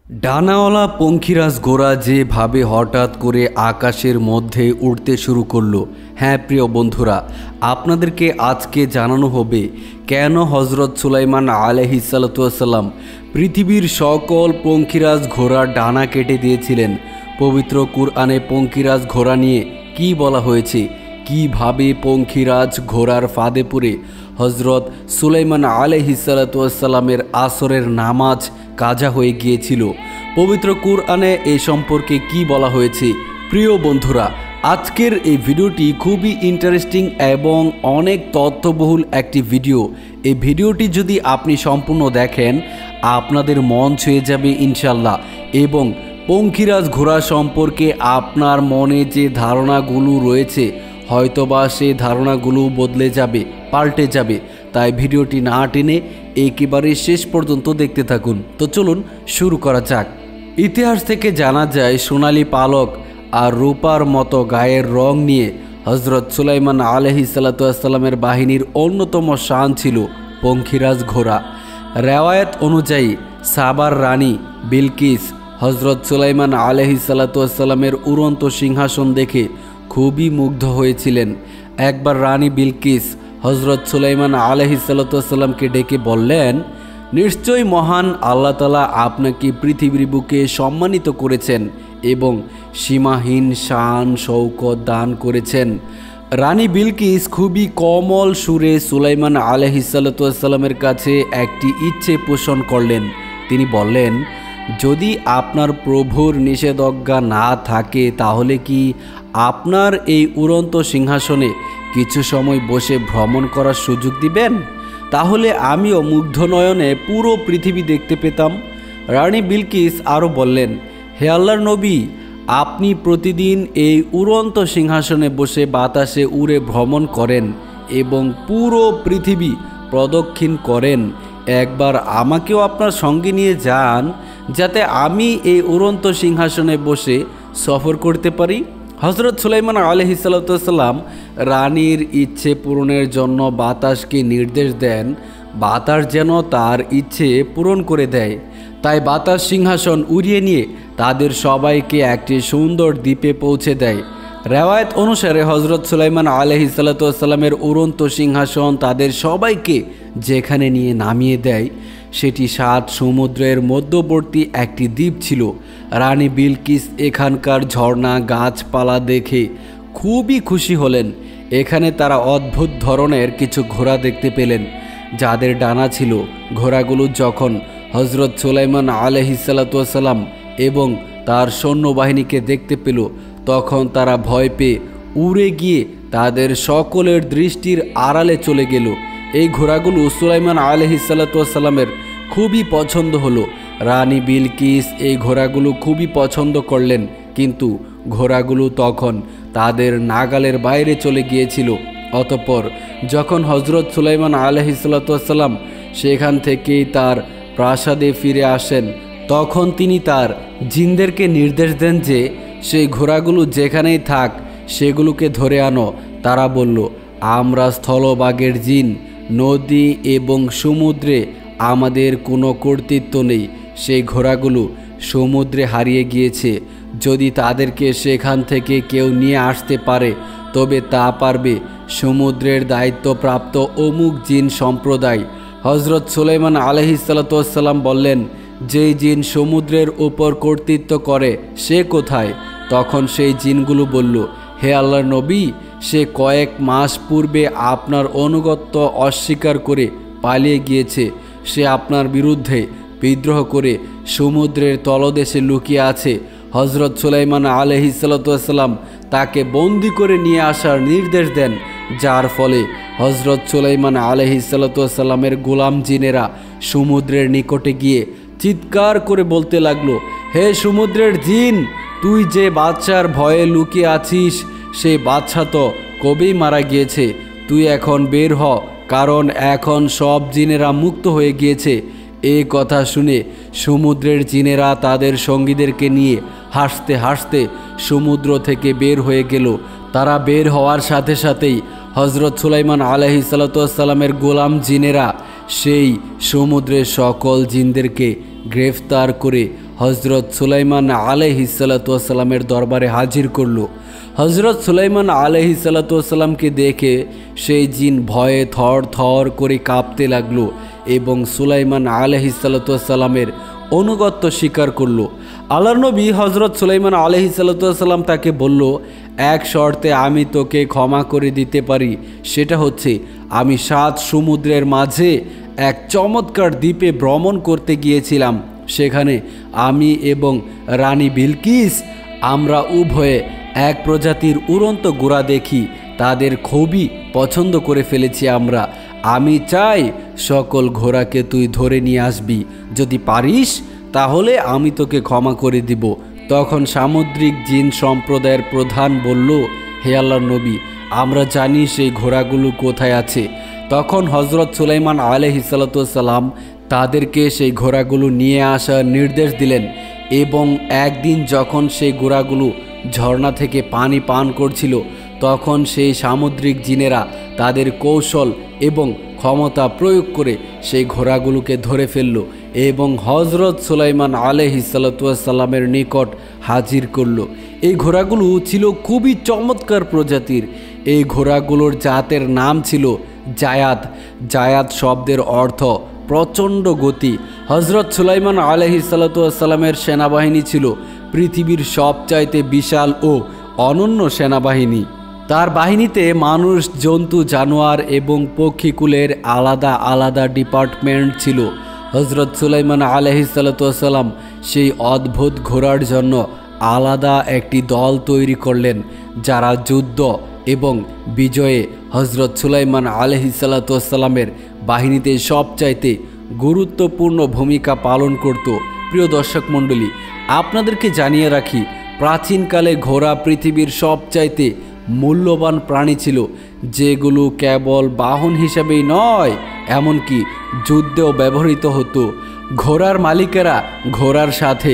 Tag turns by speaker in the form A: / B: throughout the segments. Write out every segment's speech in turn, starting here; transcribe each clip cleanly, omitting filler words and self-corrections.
A: ডানাওয়ালা পঙ্খিরাজ ঘোড়া যেভাবে হঠাৎ করে আকাশের মধ্যে উড়তে শুরু করলো। হ্যাঁ প্রিয় বন্ধুরা, আপনাদেরকে আজকে জানানো হবে কেন হজরত সুলাইমান আলাইহিসসালাম পৃথিবীর সকল পঙ্খিরাজ ঘোড়ার ডানা কেটে দিয়েছিলেন। পবিত্র কুরআনে পঙ্খিরাজ ঘোড়া নিয়ে কি বলা হয়েছে, কিভাবে পঙ্খিরাজ ঘোড়ার ফাঁদে পড়ে হজরত সুলাইমান আলাইহিসসালামের আসরের নামাজ কাজা হয়ে গিয়েছিল, পবিত্র কুরআনে এই সম্পর্কে কি বলা হয়েছে। প্রিয় বন্ধুরা, আজকের এই ভিডিওটি খুবই ইন্টারেস্টিং এবং অনেক তথ্যবহুল একটি ভিডিও। এই ভিডিওটি যদি আপনি সম্পূর্ণ দেখেন আপনাদের মন ছুঁয়ে যাবে ইনশাল্লাহ, এবং পঙ্খিরাজ ঘোড়া সম্পর্কে আপনার মনে যে ধারণাগুলো রয়েছে হয়তোবা সেই ধারণাগুলো বদলে যাবে, পাল্টে যাবে। তাই ভিডিওটি না টেনে একেবারে শেষ পর্যন্ত দেখতে থাকুন। তো চলুন শুরু করা যাক। ইতিহাস থেকে জানা যায় সোনালী পালক আর রূপার মতো গায়ের রং নিয়ে হজরত সুলাইমান আলাইহিসসালামের বাহিনীর অন্যতম শান ছিল পঙ্খিরাজ ঘোড়া। রেওয়ায়েত অনুযায়ী সাবার রানী বিলকিস হজরত সুলাইমান আলাইহিসসালামের উড়ন্ত সিংহাসন দেখে খুবই মুগ্ধ হয়েছিলেন। একবার রানী বিলকিস হজরত সুলাইমান আলাইহিসসালামকে ডেকে বললেন, নিশ্চয়ই মহান আল্লাহ তাআলা আপনাকে পৃথিবীর বুকে সম্মানিত করেছেন এবং সীমাহীন শান শৌকত দান করেছেন। রানী বিলকিস খুবই কোমল সুরে সুলাইমান আলাইহিসসালামের কাছে একটি ইচ্ছে পোষণ করলেন। তিনি বললেন, যদি আপনার প্রভুর নিষেধাজ্ঞা না থাকে তাহলে কি আপনার এই উড়ন্ত সিংহাসনে কিছু সময় বসে ভ্রমণ করার সুযোগ দিবেন? তাহলে আমিও মুগ্ধ নয়নে পুরো পৃথিবী দেখতে পেতাম। রানী বিলকিস আরও বললেন, হে আল্লাহর নবী, আপনি প্রতিদিন এই উড়ন্ত সিংহাসনে বসে বাতাসে উড়ে ভ্রমণ করেন এবং পুরো পৃথিবী প্রদক্ষিণ করেন। একবার আমাকেও আপনার সঙ্গে নিয়ে যান, যাতে আমি এই উড়ন্ত সিংহাসনে বসে সফর করতে পারি। হজরত সুলাইমান আলাইহিসসালাম রানীর ইচ্ছে পূরণের জন্য বাতাসকে নির্দেশ দেন, বাতাস যেন তার ইচ্ছে পূরণ করে দেয়। তাই বাতাস সিংহাসন উড়িয়ে নিয়ে তাদের সবাইকে একটি সুন্দর দ্বীপে পৌঁছে দেয়। রেওয়ায়েত অনুসারে হজরত সুলাইমান আলাইহিসসালামের উড়ন্ত সিংহাসন তাদের সবাইকে যেখানে নিয়ে নামিয়ে দেয় সেটি 7 সমুদ্রের মধ্যবর্তী একটি দ্বীপ ছিল। রানী বিলকিস এখানকার ঝর্ণা গাছপালা দেখে খুবই খুশি হলেন। এখানে তারা অদ্ভুত ধরনের কিছু ঘোড়া দেখতে পেলেন যাদের ডানা ছিল। ঘোড়াগুলো যখন হজরত সুলাইমান আলাইহিসসালাম এবং তার সৈন্যবাহিনীকে দেখতে পেল তখন তারা ভয় পেয়ে উড়ে গিয়ে তাদের সকলের দৃষ্টির আড়ালে চলে গেল। এই ঘোড়াগুলো সুলাইমান আলাইহিসসালামের খুবই পছন্দ হলো। রানী বিলকিস এই ঘোড়াগুলো খুবই পছন্দ করলেন, কিন্তু ঘোড়াগুলো তখন তাদের নাগালের বাইরে চলে গিয়েছিল। অতঃপর যখন হজরত সুলাইমান আলাইহিসসালাম সেখান থেকেই তার প্রাসাদে ফিরে আসেন তখন তিনি তার জিনদেরকে নির্দেশ দেন যে সেই ঘোড়াগুলো যেখানেই থাক সেগুলোকে ধরে আনো। তারা বলল, আমরা স্থলভাগের জিন, নদী এবং সমুদ্রে আমাদের কোনো কর্তৃত্ব নেই। সেই ঘোড়াগুলো সমুদ্রে হারিয়ে গিয়েছে। যদি তাদেরকে সেখান থেকে কেউ নিয়ে আসতে পারে তবে তা পারবে সমুদ্রের দায়িত্বপ্রাপ্ত অমুক জিন সম্প্রদায়। হজরত সুলাইমান আলাইহিসসালাম বললেন, যেই জিন সমুদ্রের উপর কর্তৃত্ব করে সে কোথায়? তখন সেই জিনগুলো বলল, হে আল্লাহর নবী, সে কয়েক মাস পূর্বে আপনার অনুগত্য অস্বীকার করে পালিয়ে গিয়েছে। সে আপনার বিরুদ্ধে বিদ্রোহ করে সমুদ্রের তলদেশে লুকিয়ে আছে। হজরত সুলাইমান আলাইহিসসালাম তাকে বন্দি করে নিয়ে আসার নির্দেশ দেন, যার ফলে হজরত সুলাইমান আলাইহিসসালামের গোলাম জিনেরা সমুদ্রের নিকটে গিয়ে চিৎকার করে বলতে লাগলো, হে সমুদ্রের জিন, তুই যে বাদশার ভয়ে লুকিয়ে আছিস সেই বাদশা তো কবেই মারা গিয়েছে। তুই এখন বের হ, কারণ এখন সব জিনেরা মুক্ত হয়ে গিয়েছে। এই কথা শুনে সমুদ্রের জিনেরা তাদের সঙ্গীদেরকে নিয়ে হাসতে হাসতে সমুদ্র থেকে বের হয়ে গেল। তারা বের হওয়ার সাথে সাথেই হজরত সুলাইমান আলাইহিসসালামের গোলাম জিনেরা সেই সমুদ্রের সকল জিনদেরকে গ্রেফতার করে হজরত সুলাইমান আলাইহিসসালামের দরবারে হাজির করল। হজরত সুলাইমান আলাইহিসসালামকে দেখে সেই জিন ভয়ে থর থর করে কাঁপতে লাগলো এবং সুলাইমান আলাইহিসসালামের অনুগত্য স্বীকার করল। আল্লাহর নবী হজরত সুলাইমান আলাইহিসসালাম তাকে বলল, এক শর্তে আমি তোকে ক্ষমা করে দিতে পারি, সেটা হচ্ছে আমি 7 সমুদ্রের মাঝে এক চমৎকার দ্বীপে ভ্রমণ করতে গিয়েছিলাম। সেখানে আমি এবং রানী বিলকিস আমরা উভয়ে এক প্রজাতির উড়ন্ত ঘোড়া দেখি, তাদের খুবই পছন্দ করে ফেলেছি আমরা। আমি চাই সকল ঘোড়াকে তুই ধরে নিয়ে আসবি, যদি পারিস তাহলে আমি তোকে ক্ষমা করে দিব। তখন সামুদ্রিক জিন সম্প্রদায়ের প্রধান বলল, হে আল্লাহর নবী, আমরা জানি সেই ঘোড়াগুলো কোথায় আছে। তখন হজরত সুলাইমান আলাইহিসসালাম তাদেরকে সেই ঘোড়াগুলো নিয়ে আসার নির্দেশ দিলেন এবং একদিন যখন সেই ঘোড়াগুলো ঝর্ণা থেকে পানি পান করছিল, তখন সেই সামুদ্রিক জিনেরা তাদের কৌশল এবং ক্ষমতা প্রয়োগ করে সেই ঘোড়াগুলোকে ধরে ফেলল এবং হজরত সুলাইমান আলাইহিসসালামের নিকট হাজির করল। এই ঘোড়াগুলো ছিল খুবই চমৎকার প্রজাতির। এই ঘোড়াগুলোর জাতের নাম ছিল জায়াদ। জায়াদ শব্দের অর্থ প্রচণ্ড গতি। হজরত সুলাইমান আলাইহিসসালামের সেনাবাহিনী ছিল পৃথিবীর সবচাইতে বিশাল ও অনন্য সেনাবাহিনী। তার বাহিনীতে মানুষ, জন্তু, জানোয়ার এবং পক্ষীকুলের আলাদা আলাদা ডিপার্টমেন্ট ছিল। হজরত সুলাইমান আলাইহিসসালাম সেই অদ্ভুত ঘোড়ার জন্য আলাদা একটি দল তৈরি করলেন, যারা যুদ্ধ এবং বিজয়ে হজরত সুলাইমান আলাইহিসসালামের বাহিনীতে সবচাইতে গুরুত্বপূর্ণ ভূমিকা পালন করত। প্রিয় দর্শক মণ্ডলী, আপনাদেরকে জানিয়ে রাখি, প্রাচীনকালে ঘোড়া পৃথিবীর সবচাইতে মূল্যবান প্রাণী ছিল, যেগুলো কেবল বাহন হিসাবেই নয়, এমনকি যুদ্ধেও ব্যবহৃত হতো। ঘোড়ার মালিকেরা ঘোড়ার সাথে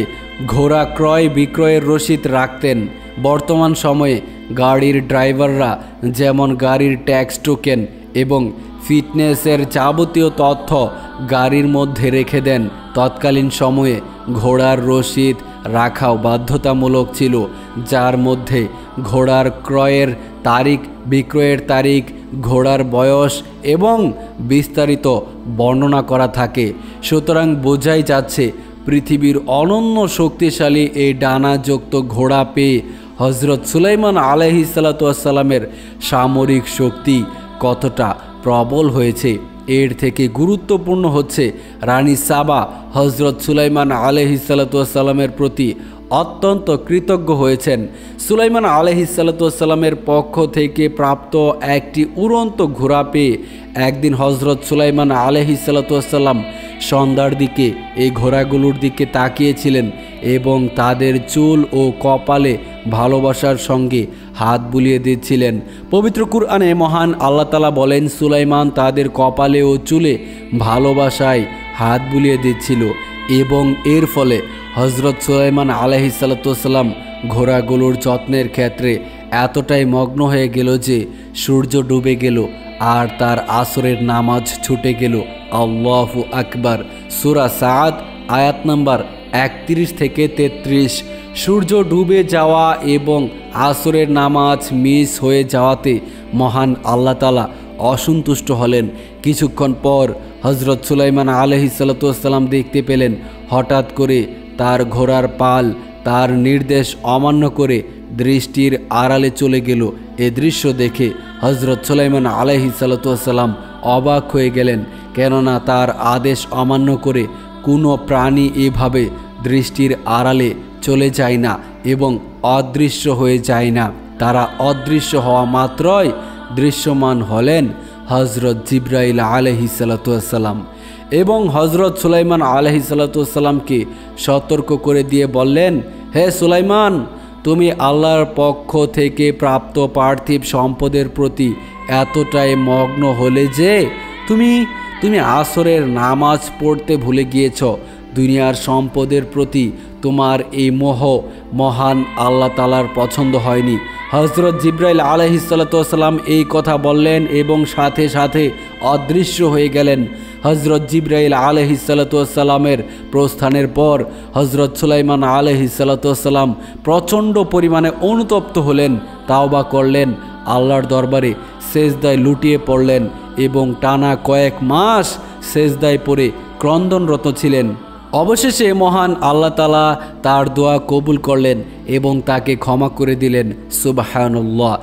A: ঘোড়া ক্রয় বিক্রয়ের রসিদ রাখতেন। বর্তমান সময়ে গাড়ির ড্রাইভাররা যেমন গাড়ির ট্যাক্স টোকেন এবং ফিটনেসের যাবতীয় তথ্য গাড়ির মধ্যে রেখে দেন, তৎকালীন সময়ে ঘোড়ার রসিদ রাখাও বাধ্যতামূলক ছিল, যার মধ্যে ঘোড়ার ক্রয়ের তারিখ, বিক্রয়ের তারিখ, ঘোড়ার বয়স এবং বিস্তারিত বর্ণনা করা থাকে। সুতরাং বোঝাই যাচ্ছে পৃথিবীর অনন্য শক্তিশালী এই ডানাযুক্ত ঘোড়া পেয়ে হজরত সুলাইমান আলাইহিসসালামের সামরিক শক্তি কতটা প্রবল হয়েছে। এর থেকে গুরুত্বপূর্ণ হচ্ছে রানী সাবা হজরত সুলাইমান আলাইহিসসালামের প্রতি অত্যন্ত কৃতজ্ঞ হয়েছেন। সুলাইমান আলাইহিসসালামের পক্ষ থেকে প্রাপ্ত একটি উড়ন্ত ঘোড়া পেয়ে একদিন হজরত সুলাইমান আলাইহিসসালাম সন্ধ্যার দিকে এই ঘোড়াগুলোর দিকে তাকিয়েছিলেন এবং তাদের চুল ও কপালে ভালোবাসার সঙ্গে হাত বুলিয়ে দিচ্ছিলেন। পবিত্র কুরআনে মহান আল্লাহ তাআলা বলেন, সুলাইমান তাদের কপালে ও চুলে ভালোবাসায় হাত বুলিয়ে দিচ্ছিল এবং এর ফলে হজরত সুলাইমান আলাইহিসসালাম ঘোড়াগুলোর যত্নের ক্ষেত্রে এতটাই মগ্ন হয়ে গেল যে সূর্য ডুবে গেল আর তার আসরের নামাজ ছুটে গেল। আল্লাহু আকবার। সূরা সাদ আয়াত নাম্বার 31 থেকে 33। সূর্য ডুবে যাওয়া এবং আসরের নামাজ মিস হয়ে যাওয়াতে মহান আল্লাহ তাআলা অসন্তুষ্ট হলেন। কিছুক্ষণ পর হজরত সুলাইমান আলাইহিসসালাম দেখতে পেলেন হঠাৎ করে তার ঘোড়ার পাল তার নির্দেশ অমান্য করে দৃষ্টির আড়ালে চলে গেল। এ দৃশ্য দেখে হজরত সুলাইমান আলাইহিসসালাম অবাক হয়ে গেলেন, কেননা তার আদেশ অমান্য করে কোনো প্রাণী এভাবে দৃষ্টির আড়ালে চলে যায় না এবং অদৃশ্য হয়ে যায় না। তারা অদৃশ্য হওয়া মাত্রই দৃশ্যমান হলেন হজরত জিবরাইল আলাইহিসসালাম এবং হজরত সুলাইমান আলাইহিসসালামকে সতর্ক করে দিয়ে বললেন, হে সুলাইমান, তুমি আল্লাহর পক্ষ থেকে প্রাপ্ত পার্থিব সম্পদের প্রতি এতটাই মগ্ন হলে যে তুমি আসরের নামাজ পড়তে ভুলে গিয়েছ। দুনিয়ার সম্পদের প্রতি তোমার এই মোহ মহান আল্লাহ তাআলার পছন্দ হয়নি। হযরত জিবরাইল আলাইহিসসালাম এই কথা বললেন এবং সাথে সাথে অদৃশ্য হয়ে গেলেন। হযরত জিবরাইল আলাইহিসসালামের প্রস্থানের পর হযরত সুলাইমান আলাইহিসসালাম প্রচণ্ড পরিমাণে অনুতপ্ত হলেন, তাওবা করলেন, আল্লাহর দরবারে সেজদায় লুটিয়ে পড়লেন এবং টানা কয়েক মাস সেজদায় পড়ে ক্রন্দনরত ছিলেন। অবশেষে মহান আল্লাহ তাআলা তার দোয়া কবুল করলেন এবং তাকে ক্ষমা করে দিলেন। সুবহানাল্লাহ।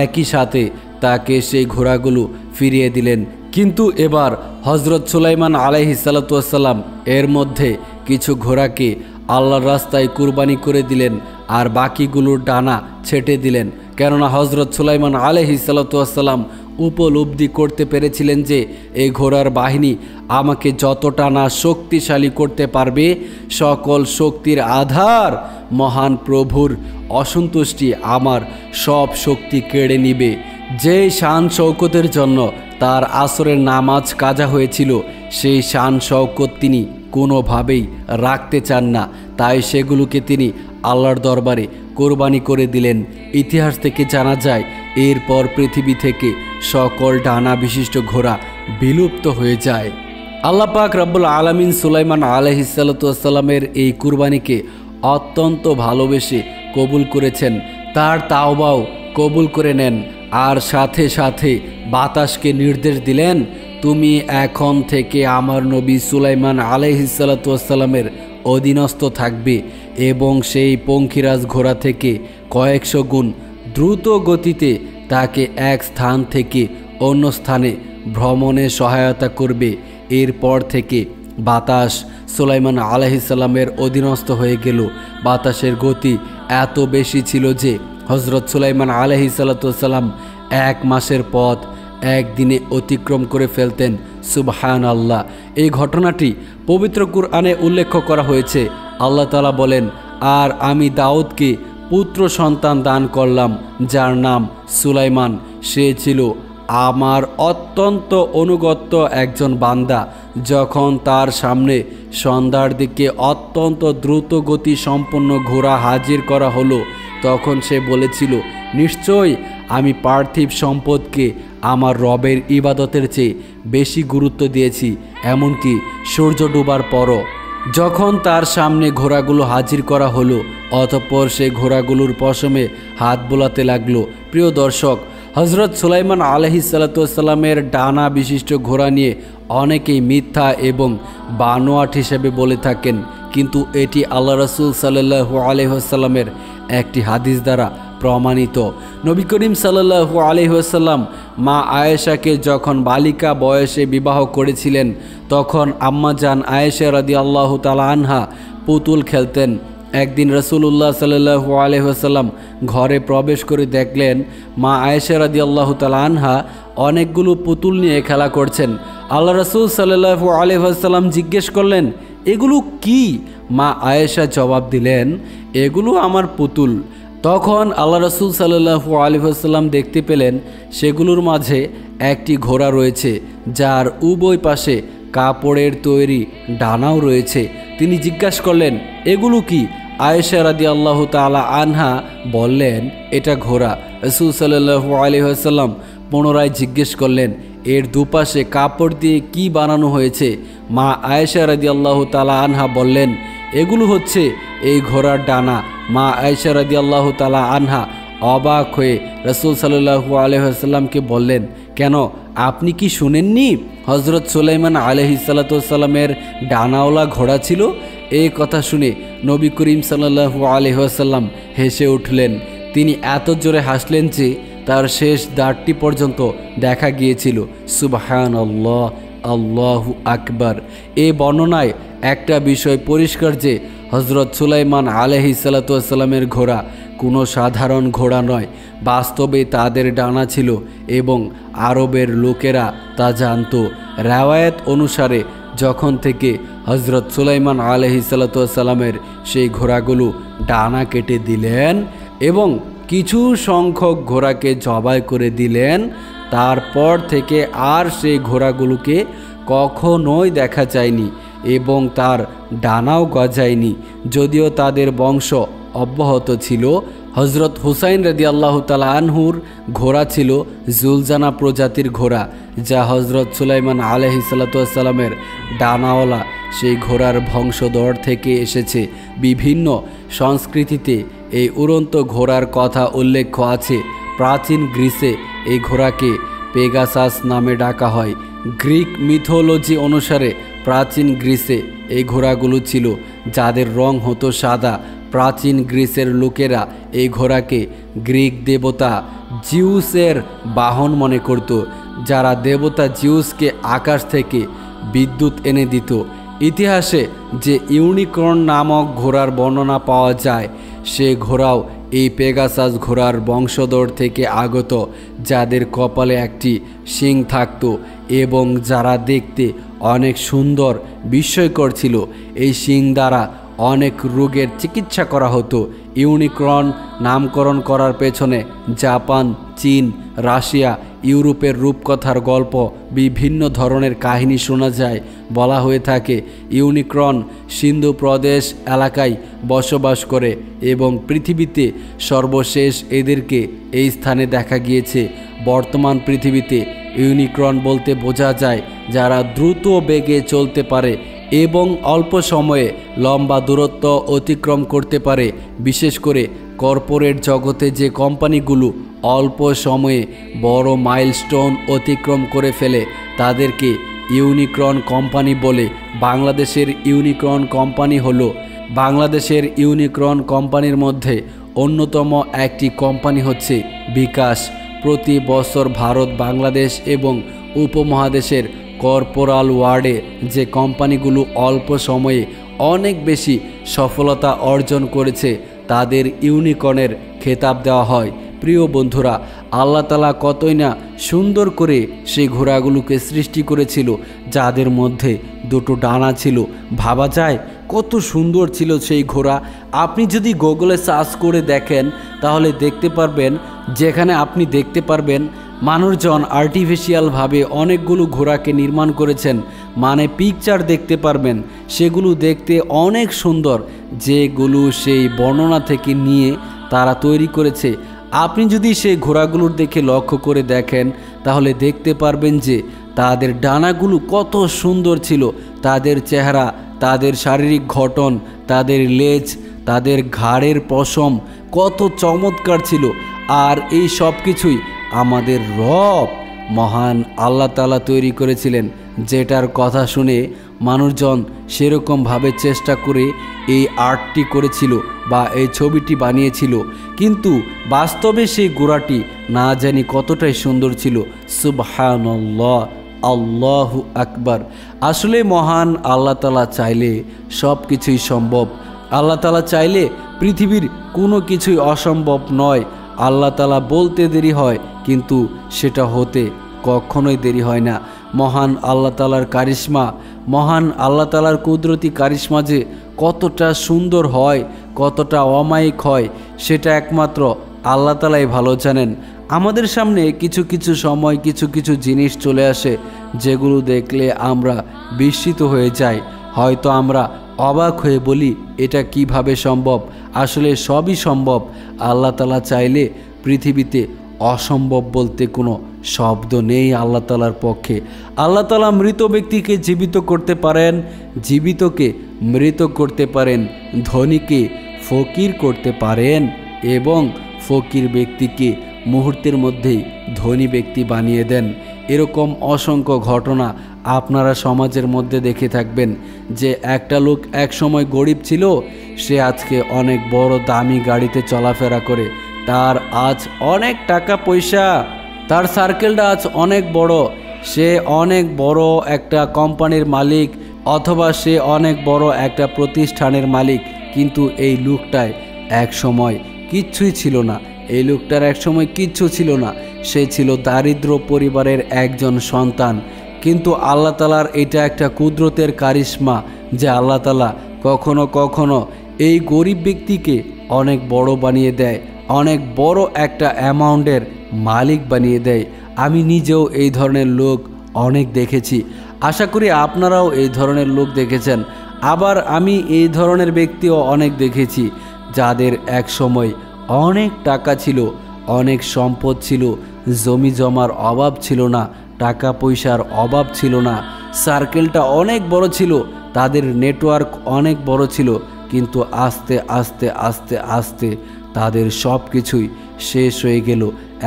A: একই সাথে তাকে সেই ঘোড়াগুলো ফিরিয়ে দিলেন। কিন্তু এবার হযরত সুলাইমান আলাইহিসসালাম এর মধ্যে কিছু ঘোড়াকে আল্লাহর রাস্তায় কুরবানি করে দিলেন আর বাকিগুলোর ডানা ছেটে দিলেন। কেননা হযরত সুলাইমান আলাইহিসসালাম উপলব্ধি করতে পেরেছিলেন যে এই ঘোড়ার বাহিনী আমাকে যতটা না শক্তিশালী করতে পারবে, সকল শক্তির আধার মহান প্রভুর অসন্তুষ্টি আমার সব শক্তি কেড়ে নিবে। যে শান শৌকতের জন্য তার আসরের নামাজ কাজা হয়েছিল, সেই শান শৌকত তিনি কোনোভাবেই রাখতে চান না, তাই সেগুলোকে তিনি আল্লাহর দরবারে কোরবানি করে দিলেন। ইতিহাস থেকে জানা যায় এরপর পৃথিবী থেকে সকল ডানা বিশিষ্ট ঘোড়া বিলুপ্ত হয়ে যায়। আল্লাহ পাক রব্বুল আলামিন সুলাইমান আলাইহিসসালামের এই কুরবানিকে অত্যন্ত ভালোবেসে কবুল করেছেন, তার তাওবাও কবুল করে নেন আর সাথে সাথে বাতাসকে নির্দেশ দিলেন, তুমি এখন থেকে আমার নবী সুলাইমান আলাইহিসসালামের অধীনস্থ থাকবে এবং সেই পঙ্খিরাজ ঘোড়া থেকে কয়েকশো গুণ দ্রুত গতিতে তাকে এক স্থান থেকে অন্য স্থানে ভ্রমণে সহায়তা করবে। এরপর থেকে বাতাস সুলাইমান আলাইহিসসালামের অধীনস্থ হয়ে গেল। বাতাসের গতি এত বেশি ছিল যে হযরত সুলাইমান আলাইহিসসালাম 1 মাসের পথ একদিনে অতিক্রম করে ফেলতেন। সুবহানাল্লাহ। এই ঘটনাটি পবিত্র কুরআনে উল্লেখ করা হয়েছে। আল্লাহ তাআলা বলেন, আর আমি দাউদকে পুত্র সন্তান দান করলাম যার নাম সুলাইমান, সে ছিল আমার অত্যন্ত অনুগত একজন বান্দা। যখন তার সামনে সন্ধ্যার দিকে অত্যন্ত দ্রুত গতি সম্পন্ন ঘোড়া হাজির করা হলো, তখন সে বলেছিল, নিশ্চয়ই আমি পার্থিব সম্পদকে আমার রবের ইবাদতের চেয়ে বেশি গুরুত্ব দিয়েছি, এমনকি সূর্য ডোবার পরও। যখন তার সামনে ঘোড়াগুলো হাজির করা হলো, অতঃপর সে ঘোড়াগুলোর পশমে হাত বোলাতে লাগলো। প্রিয় দর্শক, হযরত সুলাইমান আলাইহিসসালামের ডানা বিশিষ্ট ঘোড়া নিয়ে অনেকেই মিথ্যা এবং বানোয়াট হিসেবে বলে থাকেন, কিন্তু এটি আল্লাহ রাসূল সাল্লাল্লাহু আলাইহি ওয়াসাল্লামের একটি হাদিস দ্বারা প্রমাণিত। নবী করিম সাল্লাল্লাহু আলাইহি ওয়াসাল্লাম মা আয়েশাকে যখন বালিকা বয়সে বিবাহ করেছিলেন, তখন আম্মাজান আয়েশা রাদিয়াল্লাহু তাআলা আনহা পুতুল খেলতেন। একদিন রাসূলুল্লাহ সাল্লাল্লাহু আলাইহি ওয়াসাল্লাম ঘরে প্রবেশ করে দেখলেন মা আয়েশা রাদিয়াল্লাহু তাআলা আনহা অনেকগুলো পুতুল নিয়ে খেলা করছেন। আল্লাহ রাসূল সাল্লাল্লাহু আলাইহি ওয়াসাল্লাম জিজ্ঞেস করলেন, এগুলো কি? মা আয়েশা জবাব দিলেন, এগুলো আমার পুতুল। তখন আল্লাহ রাসূল সাল্লাল্লাহু আলাইহি ওয়াসাল্লাম দেখতে পেলেন সেগুলোর মাঝে একটি ঘোড়া রয়েছে, যার উভয় পাশে কাপড়ের তৈরি ডানাও রয়েছে। তিনি জিজ্ঞাসা করলেন, এগুলো কি? আয়েশা রাদিয়াল্লাহু তাআলা আনহা বললেন, এটা ঘোড়া। রাসূল সাল্লাল্লাহু আলাইহি ওয়াসাল্লাম পুনরায় জিজ্ঞেস করলেন, এর দুপাশে কাপড় দিয়ে কি বানানো হয়েছে? মা আয়েশা রাদিয়াল্লাহু তাআলা আনহা বললেন, এগুলো হচ্ছে এই ঘোড়ার ডানা। মা আয়েশা রাদিয়াল্লাহু তাআলা আনহা অবাক হয়ে রাসূল সাল্লাল্লাহু আলাইহি ওয়াসাল্লামকে বললেন, কেন আপনি কি শুনেননি হযরত সুলাইমান আলাইহিসসালামের ডানাওয়ালা ঘোড়া ছিল? এই কথা শুনে নবী করিম সাল্লাল্লাহু আলাইহি ওয়াসাল্লাম হেসে উঠলেন। তিনি এত জোরে হাসলেন যে তার শেষ দাঁতটি পর্যন্ত দেখা গিয়েছিল। সুবহানাল্লাহ, আল্লাহু আকবার। এই বর্ণনায় একটা বিষয় পরিষ্কার যে হযরত সুলাইমান আলাইহিসসালামের ঘোড়া কোনো সাধারণ ঘোড়া নয়, বাস্তবে তাদের ডানা ছিল এবং আরবের লোকেরা তা জানত। রেওয়ায়েত অনুসারে যখন থেকে হযরত সুলাইমান আলাইহিসসালামের সেই ঘোড়াগুলো ডানা কেটে দিলেন এবং কিছু সংখ্যক ঘোড়াকে জবাই করে দিলেন, তারপর থেকে আর সেই ঘোড়াগুলোকে কখনোই দেখা যায়নি। এবং তার ডানাও গজায়নি। যদিও তাদের বংশ অব্যাহত ছিল। হজরত হুসাইন রাদিয়াল্লাহু তাআলা আনহুর ঘোড়া ছিল জুলজানা প্রজাতির ঘোড়া, যা হজরত সুলাইমান আলাইহিস সালাতু ওয়াস সালামের ডানাওয়ালা সেই ঘোড়ার বংশধর থেকে এসেছে। বিভিন্ন সংস্কৃতিতে এই উড়ন্ত ঘোড়ার কথা উল্লেখ আছে। প্রাচীন গ্রিসে এই ঘোড়াকে পেগাসাস নামে ডাকা হয়। গ্রিক মিথোলজি অনুসারে প্রাচীন গ্রিসে এই ঘোড়াগুলো ছিল, যাদের রং হতো সাদা। প্রাচীন গ্রিসের লোকেরা এই ঘোড়াকে গ্রিক দেবতা জিউসের বাহন মনে করত, যারা দেবতা জিউসকে আকাশ থেকে বিদ্যুৎ এনে দিত। ইতিহাসে যে ইউনিকর্ন নামক ঘোড়ার বর্ণনা পাওয়া যায়, সে ঘোড়াও এই পেগাসাস ঘোড়ার বংশধর থেকে আগত, যাদের কপালে একটি শিং থাকত এবং যারা দেখতে অনেক সুন্দর বিস্ময়কর ছিল। এই শিং দ্বারা অনেক রোগের চিকিৎসা করা হতো। ইউনিকর্ন নামকরণ করার পেছনে জাপান, চীন, রাশিয়া, ইউরোপের রূপকথার গল্প, বিভিন্ন ধরনের কাহিনী শোনা যায়। বলা হয়ে থাকে ইউনিকর্ন সিন্ধু প্রদেশ এলাকায় বসবাস করে এবং পৃথিবীতে সর্বশেষ এদেরকে এই স্থানে দেখা গিয়েছে। বর্তমান পৃথিবীতে ইউনিকর্ন বলতে বোঝা যায় যারা দ্রুত বেগে চলতে পারে এবং অল্প সময়ে লম্বা দূরত্ব অতিক্রম করতে পারে। বিশেষ করে কর্পোরেট জগতে যে কোম্পানিগুলো অল্প সময়ে বড় মাইলস্টোন অতিক্রম করে ফেলে, তাদেরকে ইউনিকর্ন কোম্পানি বলে। বাংলাদেশের ইউনিকর্ন কোম্পানি হলো বাংলাদেশের ইউনিকর্ন কোম্পানির মধ্যে অন্যতম একটি কোম্পানি হচ্ছে বিকাশ। প্রতি বছর ভারত, বাংলাদেশ এবং উপমহাদেশের কর্পোরাল ওয়ার্ডে যে কোম্পানিগুলো অল্প সময়ে অনেক বেশি সফলতা অর্জন করেছে, তাদের ইউনিকর্নের খেতাব দেওয়া হয়। প্রিয় বন্ধুরা, আল্লাহ তাআলা কতই না সুন্দর করে সেই ঘোড়াগুলোকে সৃষ্টি করেছিল, যাদের মধ্যে দুটো ডানা ছিল। ভাবা যায় কত সুন্দর ছিল সেই ঘোড়া। আপনি যদি গুগলে সার্চ করে দেখেন তাহলে দেখতে পারবেন, যেখানে আপনি দেখতে পারবেন মানুষজন আর্টিফিশিয়ালভাবে অনেকগুলো ঘোড়াকে নির্মাণ করেছেন, মানে পিকচার দেখতে পারবেন। সেগুলো দেখতে অনেক সুন্দর, যেগুলো সেই বর্ণনা থেকে নিয়ে তারা তৈরি করেছে। আপনি যদি সেই ঘোড়াগুলোর দিকে লক্ষ্য করে দেখেন তাহলে দেখতে পারবেন যে তাদের ডানাগুলো কত সুন্দর ছিল, তাদের চেহারা, তাদের শারীরিক গঠন, তাদের লেজ, তাদের ঘাড়ের পশম কত চমৎকার ছিল। আর এই সব কিছুই আমাদের রব মহান আল্লাহ তাআলা তৈরি করেছিলেন, যেটার কথা শুনে মানুষজন সেরকমভাবে চেষ্টা করে এই আর্টটি করেছিল বা এই ছবিটি বানিয়েছিল। কিন্তু বাস্তবে সেই ঘোড়াটি না জানি কতটাই সুন্দর ছিল। সুবহানাল্লাহ, আল্লাহু আকবার। আসলে মহান আল্লাহ তাআলা চাইলে সব কিছুই সম্ভব। আল্লাহ তাআলা চাইলে পৃথিবীর কোনো কিছুই অসম্ভব নয়। আল্লাহ তাআলা বলতে দেরি হয়, কিন্তু সেটা হতে কখনোই দেরি হয় না। মহান আল্লাহ তাআলার কারিশমা, মহান আল্লাহ তাআলার কুদরতি কারিশমা যে কতটা সুন্দর হয়, কতটা অমায়িক হয়, সেটা একমাত্র আল্লাহ তাআলাই ভালো জানেন। আমাদের সামনে কিছু কিছু সময় কিছু কিছু জিনিস চলে আসে, যেগুলো দেখলে আমরা বিস্মিত হয়ে যাই। হয়তো আমরা অবাক হয়ে বলি এটা কিভাবে সম্ভব। আসলে সবই সম্ভব। আল্লাহ তাআলা চাইলে পৃথিবীতে অসম্ভব বলতে কোনো শব্দ নেই আল্লাহ তাআলার পক্ষে। আল্লাহ তাআলা মৃত ব্যক্তিকে জীবিত করতে পারেন, জীবিতকে মৃত করতে পারেন, ধনীকে ফকির করতে পারেন এবং ফকির ব্যক্তিকে মুহূর্তের মধ্যেই ধনী ব্যক্তি বানিয়ে দেন। এরকম অসংখ্য ঘটনা আপনারা সমাজের মধ্যে দেখে থাকবেন, যে একটা লোক এক সময় গরিব ছিল, সে আজকে অনেক বড় দামি গাড়িতে চলাফেরা করে, তার আজ অনেক টাকা পয়সা, তার সার্কেলটা আজ অনেক বড়, সে অনেক বড় একটা কোম্পানির মালিক অথবা সে অনেক বড় একটা প্রতিষ্ঠানের মালিক। কিন্তু এই লোকটায় এক সময় কিচ্ছুই ছিল না। এই লোকটার এক সময় কিচ্ছু ছিল না, সে ছিল দারিদ্র পরিবারের একজন সন্তান। কিন্তু আল্লাহ তাআলার এটা একটা কুদরতের কারিশমা, যে আল্লাহ তাআলা কখনো কখনো এই গরিব ব্যক্তিকে অনেক বড় বানিয়ে দেয়, অনেক বড় একটা অ্যামাউন্টের মালিক বানিয়ে দেয়। আমি নিজেও এই ধরনের লোক অনেক দেখেছি। আশা করি আপনারাও এই ধরনের লোক দেখেছেন। আবার আমি এই ধরনের ব্যক্তিও অনেক দেখেছি যাদের এক সময় অনেক টাকা ছিল, অনেক সম্পদ ছিল, জমি জমার অভাব ছিল না, টাকা পয়সার অভাব ছিল না, সার্কেলটা অনেক বড় ছিল, তাদের নেটওয়ার্ক অনেক বড় ছিল, কিন্তু আস্তে আস্তে আস্তে আস্তে তাদের সব কিছুই শেষ হয়ে গেল।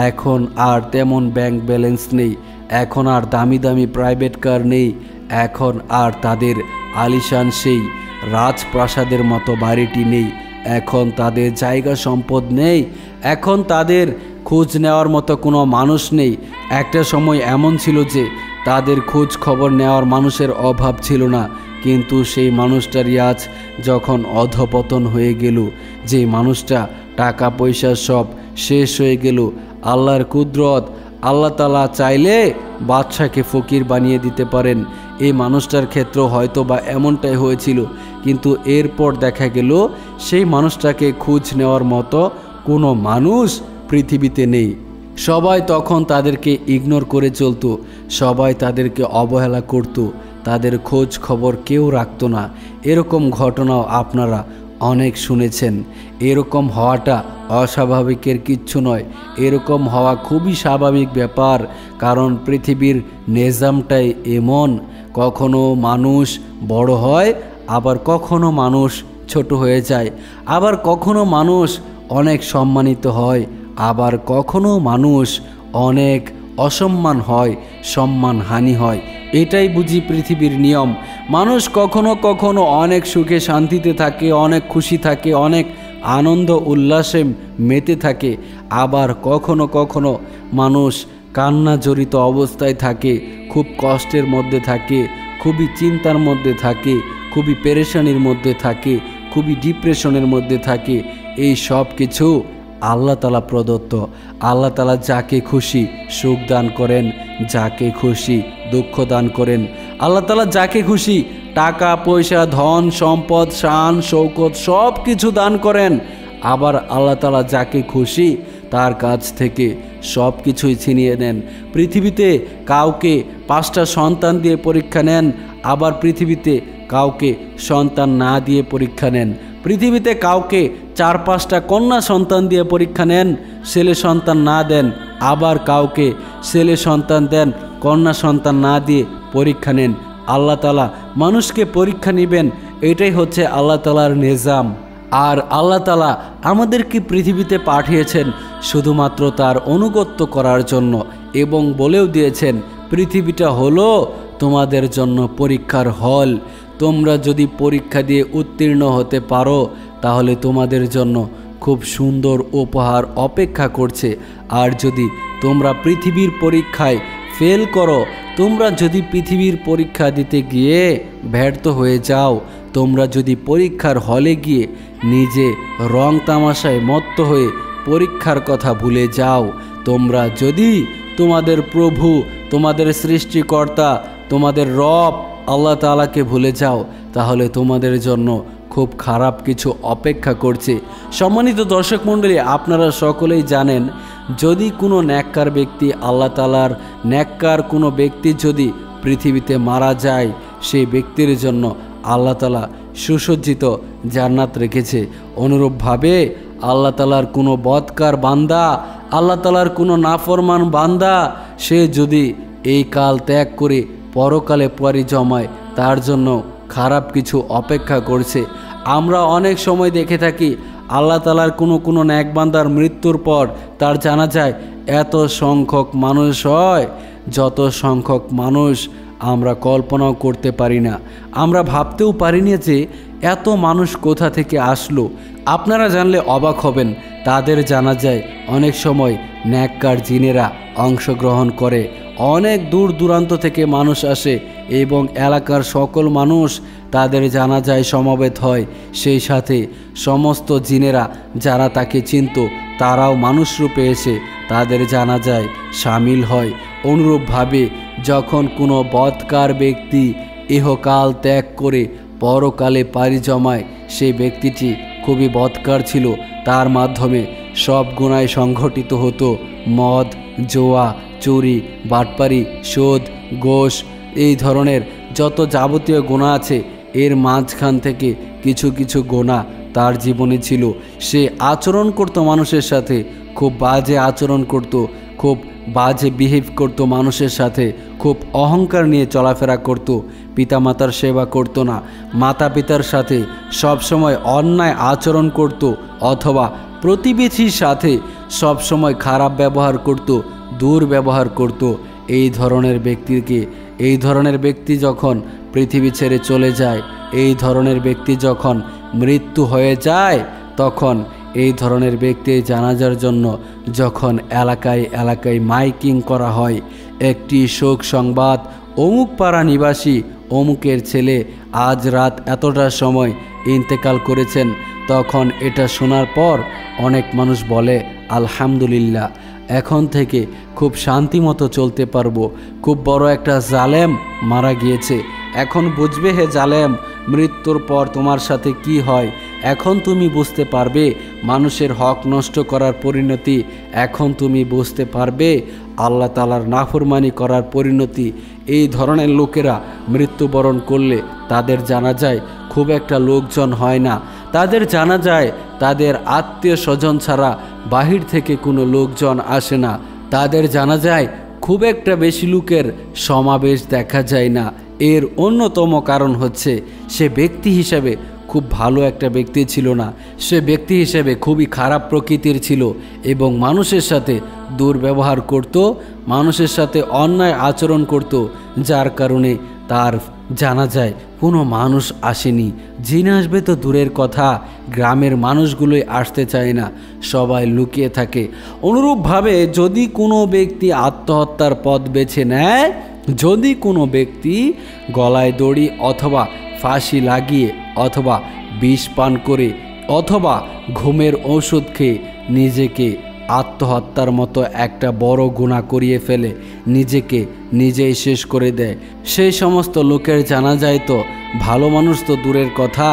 A: এখন আর তেমন ব্যাংক ব্যালেন্স নেই, এখন আর দামি দামি প্রাইভেট কার নেই, এখন আর তাদের আলিশান সেই রাজপ্রাসাদের মতো বাড়িটি নেই, এখন তাদের জায়গা সম্পদ নেই, এখন তাদের খোঁজ নেওয়ার মতো কোনো মানুষ নেই। একটা সময় এমন ছিল যে তাদের খোঁজ খবর নেওয়ার মানুষের অভাব ছিল না, কিন্তু সেই মানুষটারই আজ যখন অধপতন হয়ে গেল, যে মানুষটা টাকা পয়সা সব শেষ হয়ে গেল, আল্লাহর কুদরত, আল্লাহ তাআলা চাইলে বাদশাকে ফকির বানিয়ে দিতে পারেন। এই মানুষটার ক্ষেত্রে হয়তো বা এমনটাই হয়েছিল, কিন্তু এরপর দেখা গেল সেই মানুষটাকে খোঁজ নেওয়ার মতো কোনো মানুষ পৃথিবীতে নেই। সবাই তখন তাদেরকে ইগনোর করে চলতো, সবাই তাদেরকে অবহেলা করত, তাদের খোঁজ খবর কেউ রাখতো না। এরকম ঘটনাও আপনারা অনেক শুনেছেন। এরকম হওয়াটা অস্বাভাবিকের কিচ্ছু নয়, এরকম হওয়া খুবই স্বাভাবিক ব্যাপার, কারণ পৃথিবীর নিজামটাই এমন। কখনো মানুষ বড় হয়, আবার কখনো মানুষ ছোট হয়ে যায়, আবার কখনো মানুষ অনেক সম্মানিত হয়, আবার কখনো মানুষ অনেক অসম্মান হয়, সম্মানহানি হয়। এটাই বুঝি পৃথিবীর নিয়ম। মানুষ কখনো কখনো অনেক সুখে শান্তিতে থাকে, অনেক খুশি থাকে, অনেক আনন্দ উল্লাসে মেতে থাকে, আবার কখনো কখনো মানুষ কান্না জড়িত অবস্থায় থাকে, খুব কষ্টের মধ্যে থাকে, খুবই চিন্তার মধ্যে থাকে, খুবই পেরেশানির মধ্যে থাকে, খুবই ডিপ্রেশনের মধ্যে থাকে। এই সব কিছু আল্লাহ তাআলা প্রদত্ত। আল্লাহ তাআলা যাকে খুশি সুখ দান করেন, যাকে খুশি দুঃখ দান করেন। আল্লাহ তাআলা যাকে খুশি টাকা পয়সা ধন সম্পদ শান শৌকত সব কিছু দান করেন। আবার আল্লাহ তাআলা যাকে খুশি তার কাছ থেকে সব কিছুই ছিনিয়ে নেন। পৃথিবীতে কাউকে 5টা সন্তান দিয়ে পরীক্ষা নেন, আবার পৃথিবীতে কাউকে সন্তান না দিয়ে পরীক্ষা নেন। পৃথিবীতে কাউকে 4-5টা কন্যা সন্তান দিয়ে পরীক্ষা নেন, ছেলে সন্তান না দেন, আবার কাউকে ছেলে সন্তান দেন, কন্যা সন্তান না দিয়ে পরীক্ষা নেন। আল্লাহ তাআলা মানুষকে পরীক্ষা নেবেন, এটাই হচ্ছে আল্লাহ তাআলার নিজাম। আর আল্লাহ তাআলা আমাদেরকে পৃথিবীতে পাঠিয়েছেন শুধুমাত্র তার আনুগত্য করার জন্য, এবং বলেও দিয়েছেন পৃথিবীটা হলো তোমাদের জন্য পরীক্ষার হল। তোমরা যদি পরীক্ষা দিয়ে উত্তীর্ণ হতে পারো তাহলে তোমাদের জন্য খুব সুন্দর উপহার অপেক্ষা করছে। আর যদি তোমরা পৃথিবীর পরীক্ষায় ফেল করো, তোমরা যদি পৃথিবীর পরীক্ষা দিতে গিয়ে ব্যর্থ হয়ে যাও, তোমরা যদি পরীক্ষার হলে গিয়ে নিজে রং তামাশায় মত্ত হয়ে পরীক্ষার কথা ভুলে যাও, তোমরা যদি তোমাদের প্রভু, তোমাদের সৃষ্টিকর্তা, তোমাদের রব আল্লাহ তাআলাকে ভুলে যাও, তাহলে তোমাদের জন্য খুব খারাপ কিছু অপেক্ষা করছে। সম্মানিত দর্শক মণ্ডলী, আপনারা সকলেই জানেন, যদি কোনো নেককার ব্যক্তি, আল্লাহ তাআলার নেককার কোনো ব্যক্তি যদি পৃথিবীতে মারা যায়, সেই ব্যক্তির জন্য আল্লাহ তাআলা সুসজ্জিত জান্নাত রেখেছে। অনুরূপভাবে আল্লাহ তাআলার কোনো বদকার বান্দা, আল্লাহ তাআলার কোনো নাফরমান বান্দা, সে যদি এই কাল ত্যাগ করে পরকালে পাড়ি জমায়, তার জন্য খারাপ কিছু অপেক্ষা করছে। আমরা অনেক সময় দেখে থাকি আল্লাহ তাআলার কোনো নেক বান্দার মৃত্যুর পর তার জানাজায় এত সংখ্যক মানুষ হয়, যত সংখ্যক মানুষ আমরা কল্পনাও করতে পারি না, আমরা ভাবতেও পারি না যে এত মানুষ কোথা থেকে আসলো। আপনারা জানলে অবাক হবেন, তাদের জানাজায় অনেক সময় নেককার জিনেরা অংশগ্রহণ করে, অনেক দূর দূরান্ত থেকে মানুষ আসে এবং এলাকার সকল মানুষ তাদের জানাজায় সমবেত হয়। সেই সাথে সমস্ত জিনেরা যারা তাকে চিনত তারাও মানুষ রূপে এসে তাদের জানাজায় সামিল হয়। অনুরূপভাবে যখন কোনো বদকার ব্যক্তি ইহকাল ত্যাগ করে পরকালে পাড়ি জমায়, সেই ব্যক্তিটি খুবই বদকার ছিল, তার মাধ্যমে সব গুনাহ সংঘটিত হতো। মদ, জোয়া, চুরি, বাটপারি, সুদ, ঘোষ, এই ধরনের যত যাবতীয় গুনাহ আছে এর মাঝখান থেকে কিছু কিছু গুনাহ তার জীবনে ছিল। সে আচরণ করত মানুষের সাথে, খুব বাজে আচরণ করত, খুব বাজে বিহেভ করত মানুষের সাথে, খুব অহংকার নিয়ে চলাফেরা করত, পিতামাতার সেবা করত না, মাতা পিতার সাথে সবসময় অন্যায় আচরণ করত, অথবা প্রতিবেশীর সাথে সবসময় খারাপ ব্যবহার করত, দুর্ব্যবহার করত। এই ধরনের ব্যক্তি যখন পৃথিবী ছেড়ে চলে যায়, এই ধরনের ব্যক্তি যখন মৃত্যু হয়ে যায়, তখন এই ধরনের ব্যক্তির জানাজার জন্য যখন এলাকায় এলাকায় মাইকিং করা হয়, একটি শোক সংবাদ, অমুক পাড়া নিবাসী অমুকের ছেলে আজ রাত এতটার সময় ইন্তেকাল করেছেন, তখন এটা শোনার পর অনেক মানুষ বলে আলহামদুলিল্লাহ, এখন থেকে খুব শান্তিমতো চলতে পারবো, খুব বড় একটা জালেম মারা গিয়েছে, এখন বুঝবে হে জালেম মৃত্যুর পর তোমার সাথে কি হয়, এখন তুমি বুঝতে পারবে মানুষের হক নষ্ট করার পরিণতি, এখন তুমি বুঝতে পারবে আল্লাহ তাআলার নাফরমানি করার পরিণতি। এই ধরনের লোকেরা মৃত্যুবরণ করলে তাদের জানাজায় খুব একটা লোকজন হয় না, তাদের জানাজায় তাদের আত্মীয় স্বজন ছাড়া বাহির থেকে কোনো লোকজন আসে না, তাদের জানাজায় খুব একটা বেশি লোকের সমাবেশ দেখা যায় না। এর অন্যতম কারণ হচ্ছে সে ব্যক্তি হিসেবে খুব ভালো একটা ব্যক্তি ছিল না, সে ব্যক্তি হিসেবে খুবই খারাপ প্রকৃতির ছিল এবং মানুষের সাথে দুর্ব্যবহার করত, মানুষের সাথে অন্যায় আচরণ করত, যার কারণে তার জানাজায় কোনো মানুষ আসেনি। যিনি আসবে তো দূরের কথা, গ্রামের মানুষগুলোই আসতে চায় না, সবাই লুকিয়ে থাকে। অনুরূপভাবে যদি কোনো ব্যক্তি আত্মহত্যার পথ বেছে নেয়, যদি কোনো ব্যক্তি গলায় দড়ি অথবা ফাঁসি লাগিয়ে অথবা বিষ পান করে অথবা ঘুমের ওষুধ খেয়ে নিজেকে আত্মহত্যার মতো একটা বড় গুনাহ করিয়ে ফেলে, নিজেকে নিজেই শেষ করে দেয়, সেই সমস্ত লোকের জানাজায় তো ভালো মানুষ তো দূরের কথা,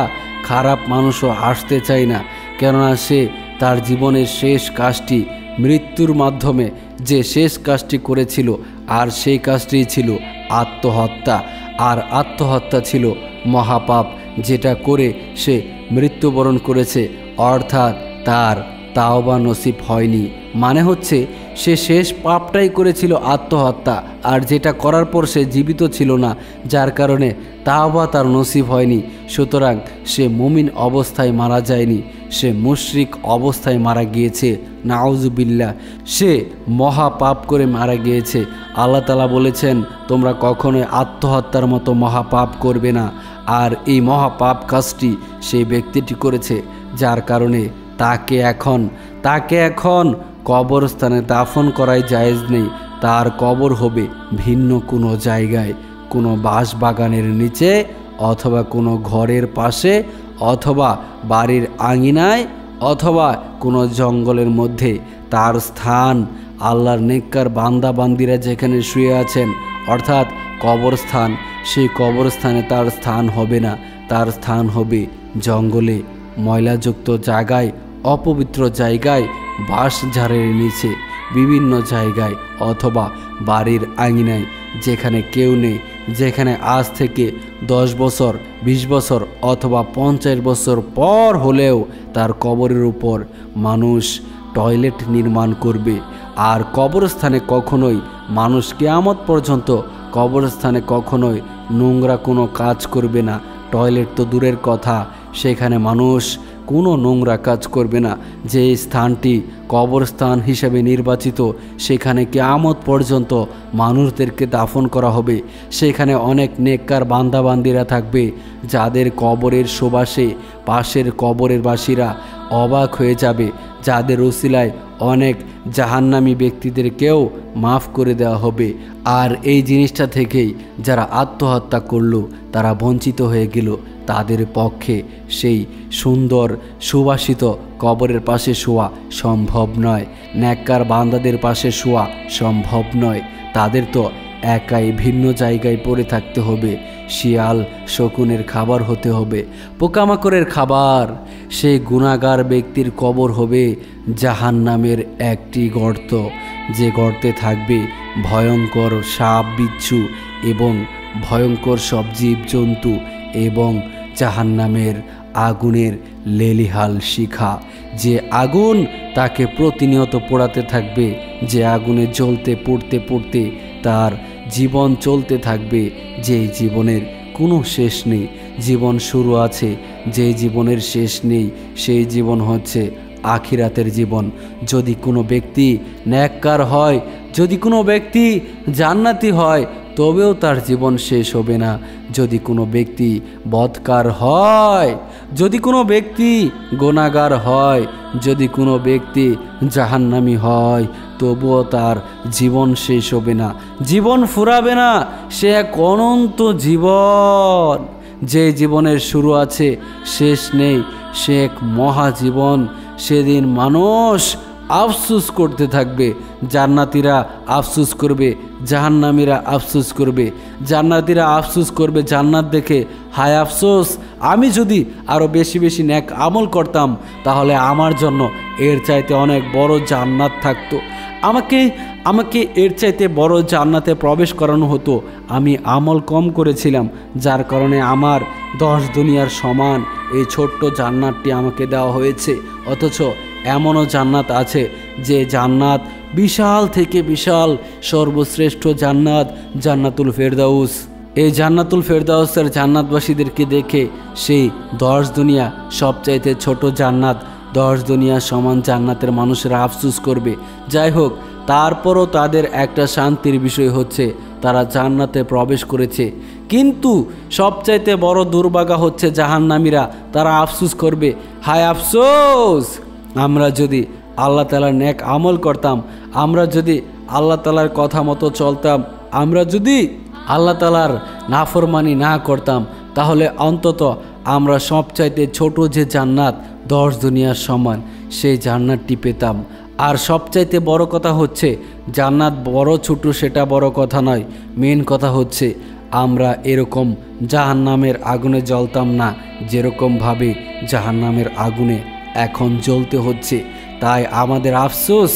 A: খারাপ মানুষও আসতে চায় না। কেননা সে তার জীবনের শেষ কাজটি, মৃত্যুর মাধ্যমে যে শেষ কাজটি করেছিল, আর সেই কাজটি ছিল আত্মহত্যা। আর আত্মহত্যা ছিল মহাপাপ, যেটা করে সে মৃত্যুবরণ করেছে, অর্থাৎ তার তাওবা নসিব হয়নি। মানে হচ্ছে সে শেষ পাপটাই করেছিল আত্মহত্যা, আর যেটা করার পর সে জীবিত ছিল না, যার কারণে তাওবা তার নসিব হয়নি। সুতরাং সে মুমিন অবস্থায় মারা যায়নি, সে মুশরিক অবস্থায় মারা গিয়েছে, নাউজুবিল্লাহ, সে মহাপাপ করে মারা গিয়েছে। আল্লাহ তাআলা বলেছেন তোমরা কখনোই আত্মহত্যার মতো মহাপাপ করবে না। আর এই মহাপাপ কাজটি সেই ব্যক্তিটি করেছে, যার কারণে তাকে এখন কবরস্থানে দাফন করাই জায়েজ নেই। তার কবর হবে ভিন্ন কোনো জায়গায়, কোনো বাঁশবাগানের নিচে অথবা কোনো ঘরের পাশে অথবা বাড়ির আঙিনায় অথবা কোনো জঙ্গলের মধ্যে। তার স্থান আল্লাহর নেককার বান্দা বান্দিরা যেখানে শুয়ে আছেন, অর্থাৎ কবরস্থান, সেই কবরস্থানে তার স্থান হবে না, তার স্থান হবে জঙ্গলে, ময়লাযুক্ত জায়গায়, অপবিত্র জায়গায়, বাঁশঝাড়ের নিচে, বিভিন্ন জায়গায় অথবা বাড়ির আঙিনায় যেখানে কেউ নেই, যেখানে আজ থেকে 10 বছর 20 বছর অথবা 50 বছর পর হলেও তার কবরের উপর মানুষ টয়লেট নির্মাণ করবে। আর কবরস্থানে কখনোই মানুষ কিয়ামত পর্যন্ত কবরস্থানে কখনোই নোংরা কোনো কাজ করবে না। টয়লেট তো দূরের কথা, সেখানে মানুষ কোনো নোংরা কাজ করবে না। যে স্থানটি কবরস্থান হিসেবে নির্বাচিত, সেখানে কিয়ামত পর্যন্ত মানুষদেরকে দাফন করা হবে। সেখানে অনেক নেককার বান্দাবান্দিরা থাকবে, যাদের কবরের সুবাসে পাশের কবরের বাসীরা অবাক হয়ে যাবে, যাদের উসিলায় অনেক জাহান্নামী ব্যক্তিদেরকেও মাফ করে দেওয়া হবে। আর এই জিনিসটা থেকেই যারা আত্মহত্যা করলো, তারা বঞ্চিত হয়ে গেল। তাদের পক্ষে সেই সুন্দর সুবাসিত কবরের পাশে শোয়া সম্ভব নয়, নেককার বান্দাদের পাশে শোয়া সম্ভব নয়। তাদের তো একাই ভিন্ন জায়গায় পড়ে থাকতে হবে, শিয়াল শকুনের খাবার হতে হবে, পোকামাকড়ের খাবার। সেই গুনাহগার ব্যক্তির কবর হবে জাহান্নামের একটি গর্ত, যে গর্তে থাকবে ভয়ঙ্কর সাপ, বিচ্ছু এবং ভয়ঙ্কর সব জীবজন্তু এবং জাহান্নামের আগুনের লেলিহাল শিখা, যে আগুন তাকে প্রতিনিয়ত পোড়াতে থাকবে, যে আগুনে জ্বলতে পড়তে পড়তে তার জীবন চলতে থাকবে, যে জীবনের কোনো শেষ নেই। জীবন শুরু আছে, যে জীবনের শেষ নেই, সেই জীবন হচ্ছে আখিরাতের জীবন। যদি কোনো ব্যক্তি নেককার হয়, যদি কোনো ব্যক্তি জান্নাতি হয়, তবেও তার জীবন শেষ হবে না। যদি কোনো ব্যক্তি বদকার হয়, যদি কোনো ব্যক্তি গুনাহগার হয়, যদি কোনো ব্যক্তি জাহান্নামী হয়, তবুও তার জীবন শেষ হবে না, জীবন ফুরাবে না। সে এক অনন্ত জীবন, যে জীবনের শুরু আছে শেষ নেই, সে এক মহাজীবন। সেদিন মানুষ আফসোস করতে থাকবে, জান্নাতীরা আফসোস করবে, জাহান্নামীরা আফসোস করবে। জান্নাতীরা আফসোস করবে জান্নাত দেখে, হায় আফসোস, আমি যদি আরও বেশি বেশি নেক আমল করতাম, তাহলে আমার জন্য এর চাইতে অনেক বড় জান্নাত থাকতো, আমাকে এর চাইতে বড় জান্নাতে প্রবেশ করানো হতো। আমি আমল কম করেছিলাম, যার কারণে আমার 10 দুনিয়ার সমান এই ছোট্ট জান্নাতটি আমাকে দেওয়া হয়েছে। অথচ এমনও জান্নাত আছে, যে জান্নাত বিশাল থেকে বিশাল, সর্বশ্রেষ্ঠ জান্নাত জান্নাতুল ফেরদাউস। এই জান্নাতুল ফেরদাউসের জান্নাতবাসীদেরকে দেখে সেই 10 দুনিয়া সবচাইতে ছোট জান্নাত, 10 দুনিয়া সমান জান্নাতের মানুষেরা আফসোস করবে। যাই হোক, তারপরও তাদের একটা শান্তির বিষয় হচ্ছে তারা জান্নাতে প্রবেশ করেছে। কিন্তু সবচাইতে বড় দুর্ভাগা হচ্ছে জাহান্নামীরা, তারা আফসোস করবে, হায় আফসোস, আমরা যদি আল্লাহ তাআলার নেক আমল করতাম, আমরা যদি আল্লাহ তাআলার কথা মতো চলতাম, আমরা যদি আল্লাহ তাআলার নাফরমানি না করতাম, তাহলে অন্তত আমরা সবচাইতে ছোট যে জান্নাত 10 দুনিয়ার সমান, সেই জান্নাতটি পেতাম। আর সবচাইতে বড় কথা হচ্ছে, জান্নাত বড় ছোট সেটা বড় কথা নয়, মেন কথা হচ্ছে আমরা এরকম জাহান্নামের আগুনে জ্বলতাম না, যেরকমভাবে জাহান্নামের আগুনে এখন জ্বলতে হচ্ছে। তাই আমাদের আফসোস,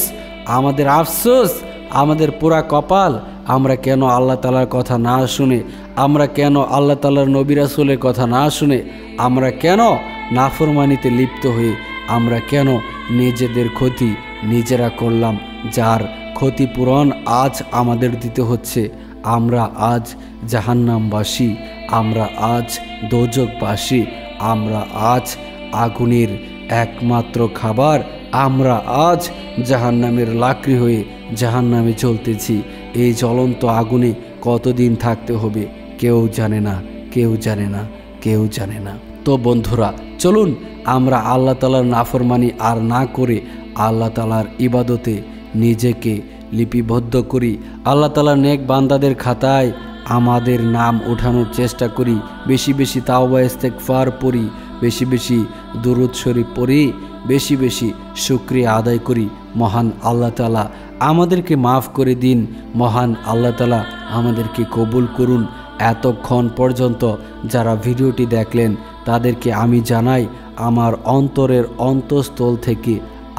A: আমাদের পুরা কপাল, আমরা কেন আল্লাহ তাআলার কথা না শুনে, আমরা কেন আল্লাহ তাআলার নবী রাসূলের কথা না শুনে, আমরা কেন নাফরমানিতে লিপ্ত হয়ে, আমরা কেন নিজেদের ক্ষতি নিজেরা করলাম, যার ক্ষতিপূরণ আজ আমাদের দিতে হচ্ছে। আমরা আজ জাহান্নামবাসী, আমরা আজ দোজখবাসী, আমরা আজ আগুনের একমাত্র খাবার, আমরা আজ জাহান্নামের লাকড়ি হয়ে জাহান্নামে চলতেছি। এই জ্বলন্ত আগুনে কতদিন থাকতে হবে কেউ জানে না, কেউ জানে না, কেউ জানে না। তো বন্ধুরা, চলুন আমরা আল্লাহ তাআলার নাফরমানি আর না করে আল্লাহ তাআলার ইবাদতে নিজেকে লিপিবদ্ধ করি, আল্লাহ তাআলার নেক বান্দাদের খাতায় আমাদের নাম ওঠানোর চেষ্টা করি, বেশি বেশি তাওবা ইস্তেগফার পড়ি, বেশি বেশি দুরূদ শরীফ পড়ি, বেশি বেশি শুকরিয়া আদায় করি। মহান আল্লাহ তাআলা আমাদেরকে মাফ করে দিন, মহান আল্লাহ তাআলা আমাদেরকে কবুল করুন। এতক্ষণ পর্যন্ত যারা ভিডিওটি দেখলেন তাদেরকে আমি জানাই আমার অন্তরের অন্তঃস্থল থেকে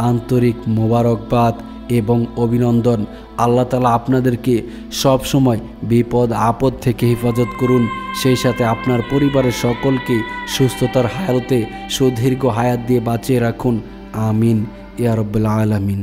A: আন্তরিক মোবারকবাদ এবং অভিনন্দন। আল্লাহ তাআলা আপনাদেরকে সব সময় বিপদ আপদ থেকে হেফাজত করুন, সেই সাথে আপনার পরিবারের সকলকে সুস্থতার হায়াতে সুদীর্ঘ হায়াত দিয়ে বাঁচিয়ে রাখুন। আমিন ইয়া রাব্বাল আলামিন।